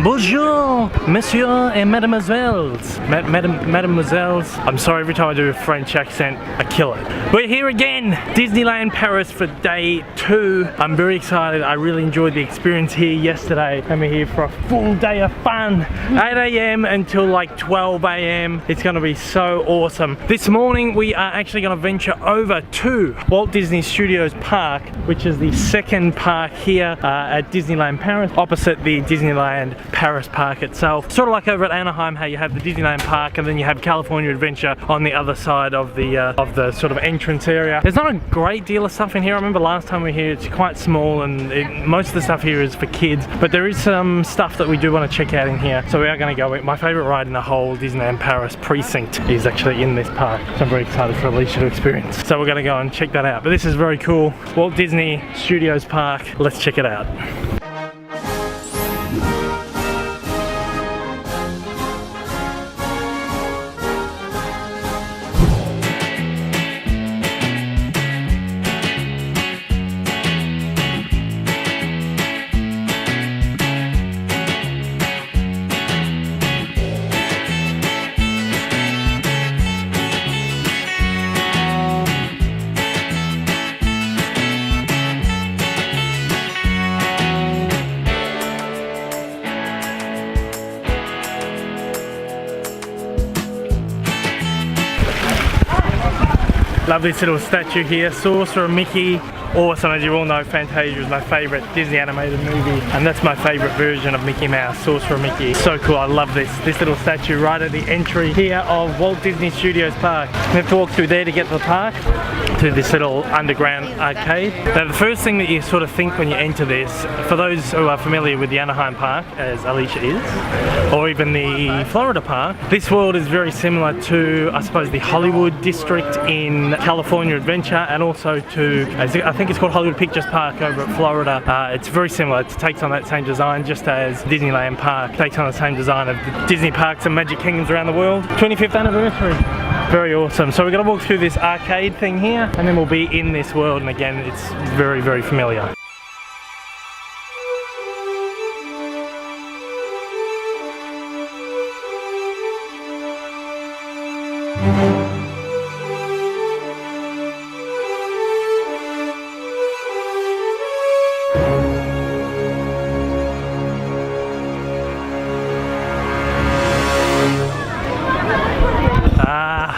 Bonjour, monsieur et mademoiselles. Mademoiselles. I'm sorry, every time I do a French accent, I kill it. We're here again, Disneyland Paris for day 2. I'm very excited. I really enjoyed the experience here yesterday. And we're here for a full day of fun. 8 AM until like 12 AM. It's gonna be so awesome. This morning, we are actually gonna venture over to Walt Disney Studios Park, which is the second park here at Disneyland Paris, opposite the Disneyland Paris park itself. Sort of like over at Anaheim, how you have the Disneyland park and then you have California Adventure on the other side of the sort of entrance area. There's not a great deal of stuff in here. I remember last time we were here, it's quite small and most of the stuff here is for kids, but there is some stuff that we do want to check out in here. So we are going to go. My favorite ride in the whole Disneyland Paris precinct is actually in this park. So I'm very excited for Alicia to experience. So we're going to go and check that out. But this is very cool. Walt Disney Studios Park. Let's check it out. Love this little statue here, Sorcerer Mickey. Awesome, as you all know, Fantasia is my favourite Disney animated movie, and that's my favourite version of Mickey Mouse, Sorcerer Mickey. So cool, I love this little statue right at the entry here of Walt Disney Studios Park. We have to walk through there to get to the park, to this little underground arcade. Now the first thing that you sort of think when you enter this, for those who are familiar with the Anaheim park, as Alicia is, or even the Florida park, this world is very similar to, I suppose, the Hollywood district in California Adventure, and also to, I think it's called Hollywood Pictures Park over at Florida. It's very similar. It takes on that same design, just as Disneyland Park takes on the same design of the Disney parks and Magic Kingdoms around the world. 25th anniversary. Very awesome. So we're going to walk through this arcade thing here, and then we'll be in this world, and again, it's very, very familiar.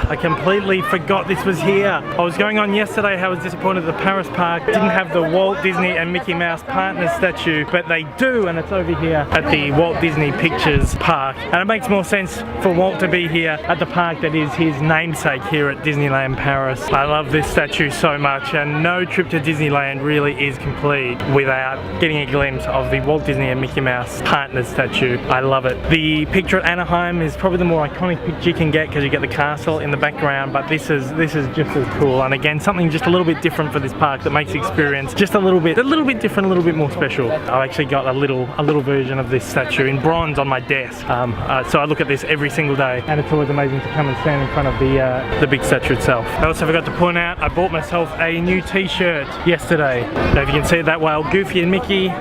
I completely forgot this was here. I was going on yesterday how I was disappointed the Paris park didn't have the Walt Disney and Mickey Mouse partner statue, but they do, and it's over here at the Walt Disney Pictures Park. And it makes more sense for Walt to be here at the park that is his namesake here at Disneyland Paris. I love this statue so much, and no trip to Disneyland really is complete without getting a glimpse of the Walt Disney and Mickey Mouse partner statue. I love it. The picture at Anaheim is probably the more iconic picture you can get because you get the castle in the background, but this is just as cool, and again something just a little bit different for this park that makes the experience just a little bit different, a little bit more special. I actually got a little version of this statue in bronze on my desk, so I look at this every single day, and it's always amazing to come and stand in front of the big statue itself. I also forgot to point out I bought myself a new t-shirt yesterday. Now if you can see it that well, Goofy and Mickey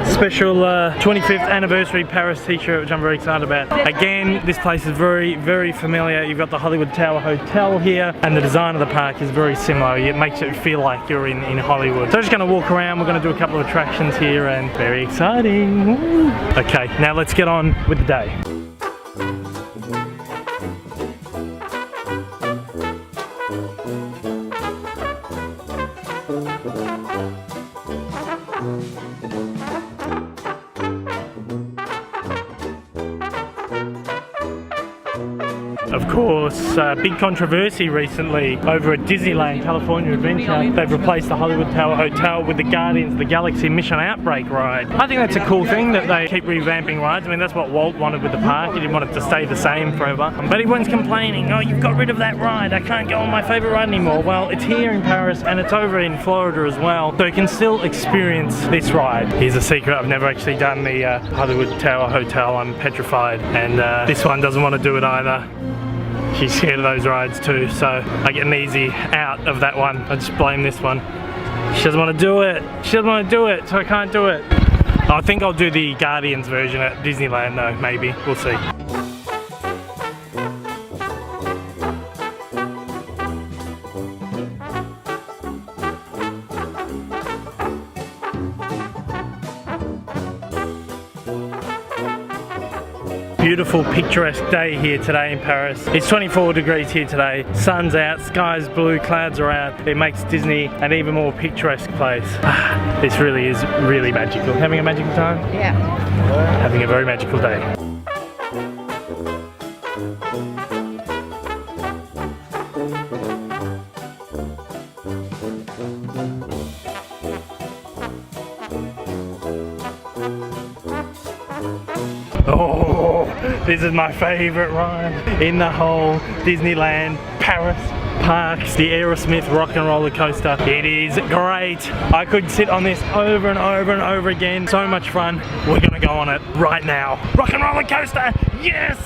special 25th anniversary Paris t-shirt, which I'm very excited about. Again, this place is very, very familiar. You've got the Hollywood Tower Hotel here, and the design of the park is very similar. It makes it feel like you're in Hollywood. So I'm just going to walk around. We're going to do a couple of attractions here, and very exciting. Woo. Okay, now let's get on with the day. Of course, big controversy recently over at Disneyland California Adventure. They've replaced the Hollywood Tower Hotel with the Guardians of the Galaxy Mission Outbreak ride. I think that's a cool thing that they keep revamping rides. I mean, that's what Walt wanted with the park. He didn't want it to stay the same forever. But everyone's complaining, oh, you've got rid of that ride. I can't go on my favorite ride anymore. Well, it's here in Paris and it's over in Florida as well. So you can still experience this ride. Here's a secret. I've never actually done the Hollywood Tower Hotel. I'm petrified. And this one doesn't want to do it either. She's scared of those rides too, so I get an easy out of that one. I just blame this one. She doesn't want to do it. She doesn't want to do it, so I can't do it. I think I'll do the Guardians version at Disneyland though, maybe. We'll see. Beautiful picturesque day here today in Paris. It's 24 degrees here today, sun's out, sky's blue, clouds are out. It makes Disney an even more picturesque place. This really is really magical. Having a magical time? Yeah. Having a very magical day. Oh, this is my favourite ride in the whole Disneyland Paris parks, the Aerosmith rock and roller coaster. It is great. I could sit on this over and over and over again. So much fun. We're gonna go on it right now. Rock and roller coaster, yes!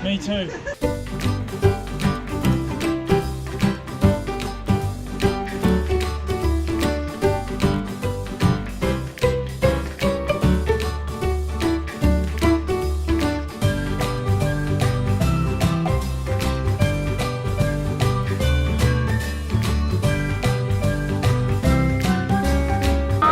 Me too.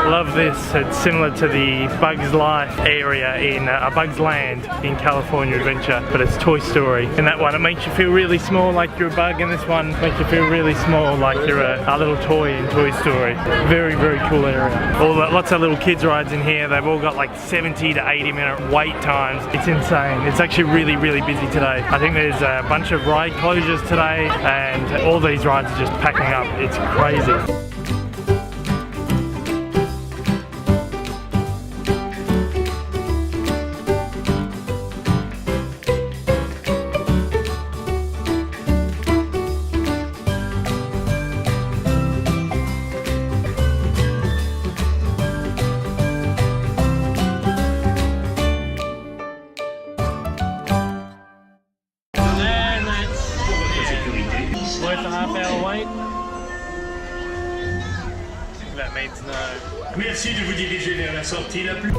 Love this. It's similar to the Bugs Life area in Bugs Land in California Adventure, but it's Toy Story. In that one it makes you feel really small like you're a bug, and this one makes you feel really small like you're a little toy in Toy Story. Very, very cool area. Lots of little kids rides in here. They've all got like 70 to 80 minute wait times. It's insane. It's actually really, really busy today. I think there's a bunch of ride closures today and all these rides are just packing up. It's crazy. Worth a half-hour wait? That means no. Merci de vous diriger vers la sortie la plus...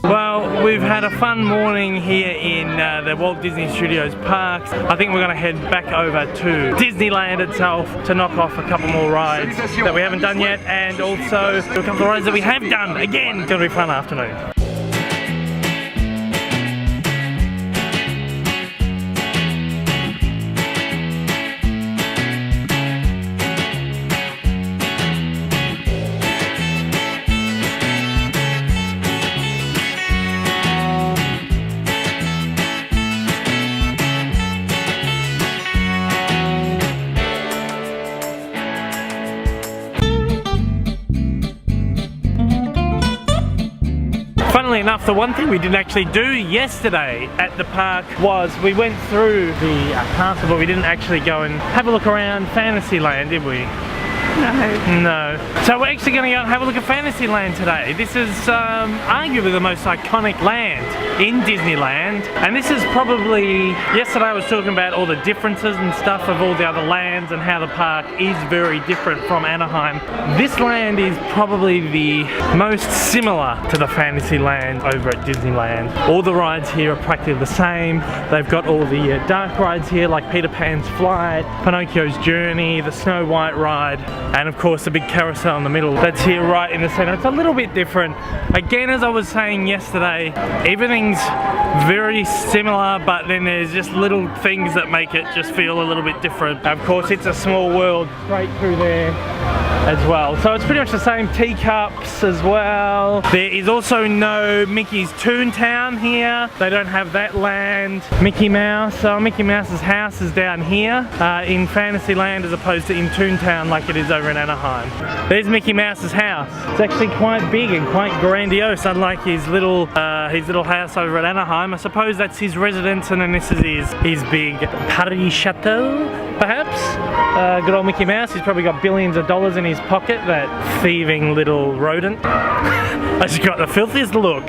Well, we've had a fun morning here in the Walt Disney Studios parks. I think we're going to head back over to Disneyland itself to knock off a couple more rides that we haven't done yet, and also a couple of rides that we have done. Again, it's going to be a fun afternoon. Funnily enough, the one thing we didn't actually do yesterday at the park was we went through the castle, but we didn't actually go and have a look around Fantasyland, did we? No. No. So we're actually going to go and have a look at Fantasyland today. This is arguably the most iconic land in Disneyland. And this is probably, yesterday I was talking about all the differences and stuff of all the other lands and how the park is very different from Anaheim. This land is probably the most similar to the Fantasyland over at Disneyland. All the rides here are practically the same. They've got all the dark rides here like Peter Pan's Flight, Pinocchio's Journey, the Snow White ride, and of course the big carousel in the middle that's here right in the center. It's a little bit different. Again, as I was saying yesterday, everything's very similar, but then there's just little things that make it just feel a little bit different. Of course, it's a small world right through there as well. So it's pretty much the same. Teacups as well. There is also no Mickey's Toontown here. They don't have that land. Mickey Mouse. So Mickey Mouse's house is down here in Fantasyland as opposed to in Toontown like it is over in Anaheim. There's Mickey Mouse's house. It's actually quite big and quite grandiose, unlike his little house over at Anaheim. I suppose that's his residence, and then this is his big Paris Chateau, perhaps. Good old Mickey Mouse. He's probably got billions of dollars in his pocket, that thieving little rodent. He's got the filthiest look.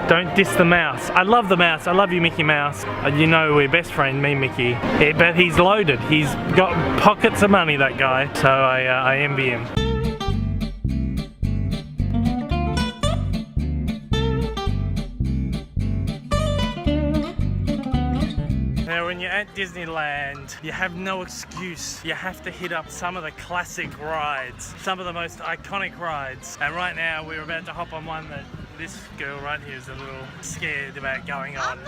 Don't diss the mouse. I love the mouse. I love you, Mickey Mouse. You know we're best friend, me and Mickey. Yeah, but he's loaded. He's got pockets of money, that guy. So I envy him. Now when you're at Disneyland, you have no excuse. You have to hit up some of the classic rides, some of the most iconic rides. And right now we're about to hop on one that this girl right here is a little scared about going on.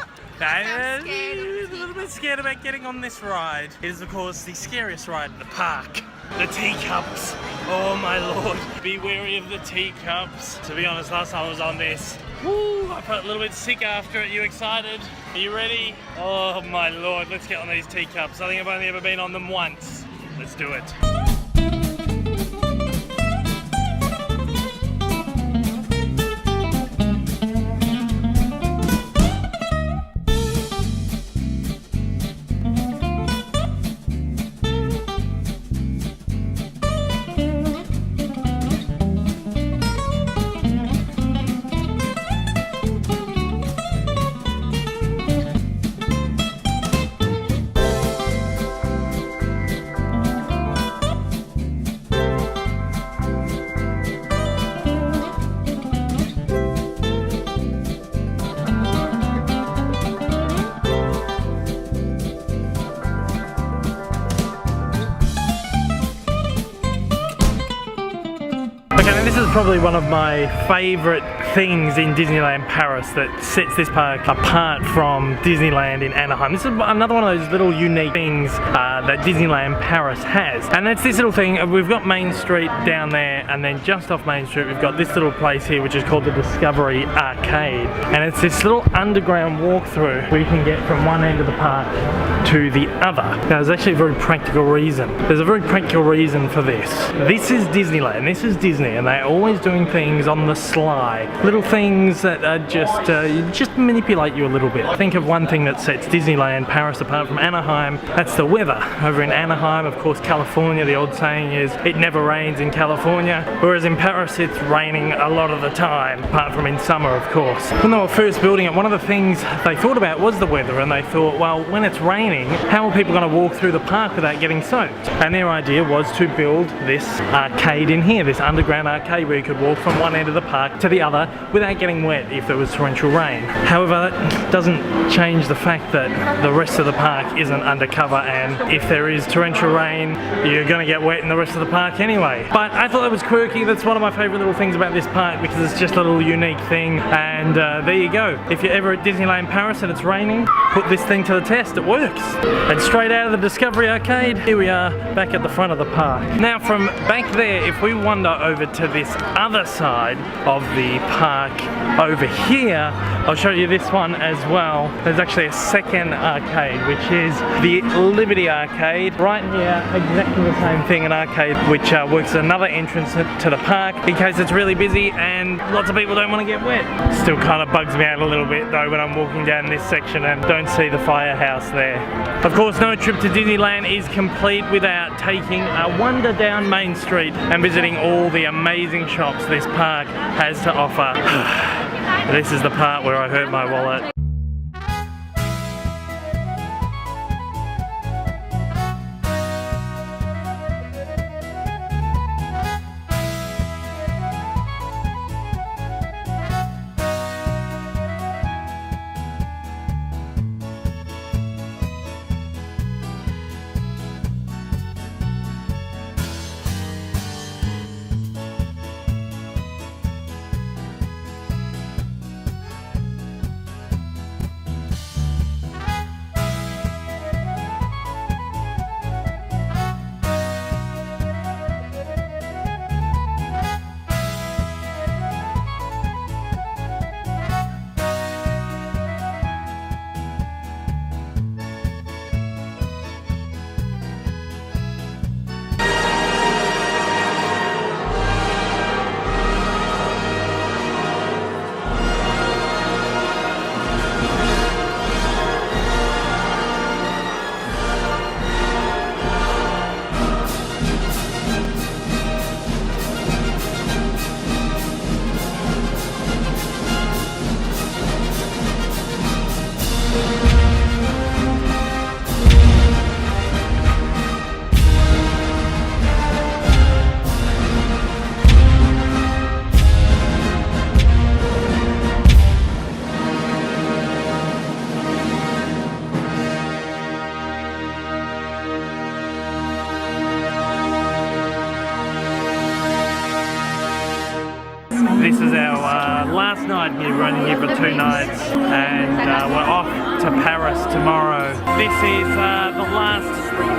I'm a little bit scared about getting on this ride. It is of course the scariest ride in the park. The teacups. Oh my lord. Be wary of the teacups. To be honest, last time I was on this, woo, I felt a little bit sick after it. You excited? Are you ready? Oh my lord, let's get on these teacups. I think I've only ever been on them once. Let's do it. Okay, now this is probably one of my favourite things in Disneyland Paris that sets this park apart from Disneyland in Anaheim. This is another one of those little unique things that Disneyland Paris has. And that's this little thing. We've got Main Street down there, and then just off Main Street we've got this little place here which is called the Discovery Arcade. And it's this little underground walkthrough where you can get from one end of the park to the other. Now there's actually a very practical reason. There's a very practical reason for this. This is Disneyland, this is Disney, and they're always doing things on the sly. Little things that are just manipulate you a little bit. Think of one thing that sets Disneyland Paris apart from Anaheim, that's the weather. Over in Anaheim, of course, California, the old saying is it never rains in California, whereas in Paris it's raining a lot of the time, apart from in summer, of course. When they were first building it, one of the things they thought about was the weather, and they thought, well, when it's raining, how are people going to walk through the park without getting soaked? And their idea was to build this arcade in here, this underground arcade where you could walk from one end of the park to the other without getting wet if there was torrential rain. However, that doesn't change the fact that the rest of the park isn't undercover, and if there is torrential rain, you're going to get wet in the rest of the park anyway. But I thought that was quirky. That's one of my favourite little things about this park, because it's just a little unique thing. And there you go. If you're ever at Disneyland Paris and it's raining, put this thing to the test. It works. And straight out of the Discovery Arcade, here we are back at the front of the park. Now from back there, if we wander over to this other side of the park over here, I'll show you this one as well. There's actually a second arcade, which is the Liberty Arcade. Right here, exactly the same thing, an arcade which works as another entrance to the park in case it's really busy and lots of people don't want to get wet. Still kind of bugs me out a little bit though when I'm walking down this section and don't see the firehouse there. Of course, no trip to Disneyland is complete without taking a wander down Main Street and visiting all the amazing shops this park has to offer. This is the part where I hurt my wallet. This is our last night here, running here for 2 nights, and we're off to Paris tomorrow. This is the last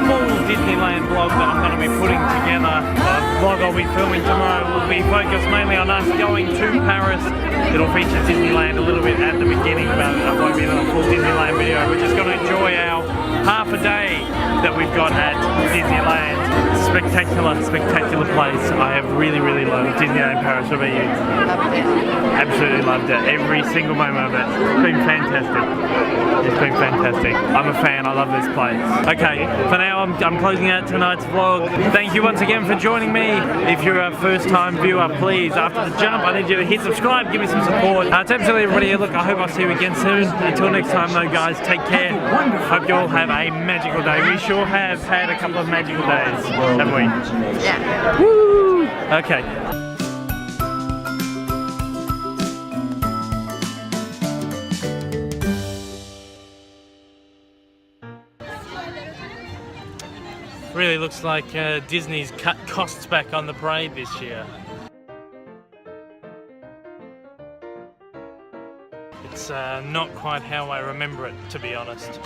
full Disneyland vlog that I'm going to be putting together. The vlog I'll be filming tomorrow will be focused mainly on us going to Paris. It'll feature Disneyland a little bit at the beginning, but it won't be a full Disneyland video. We're just going to enjoy our half a day that we've got at Disneyland. Spectacular, spectacular place. I have really loved Disneyland Paris. What about you? Loved it. Absolutely loved it. Every single moment of it. It's been fantastic. It's been fantastic. I'm a fan. I love this place. Okay, for now I'm closing out tonight's vlog. Thank you once again for joining me. If you're a first time viewer, please, after the jump, I need you to hit subscribe, give me some support. To absolutely everybody, look, I hope I'll see you again soon. Until next time though guys, take care. Hope you all have a magical day. We sure have had a couple of magical days, haven't we? Yeah. Woo! Okay. Really looks like Disney's cut costs back on the parade this year. It's not quite how I remember it, to be honest.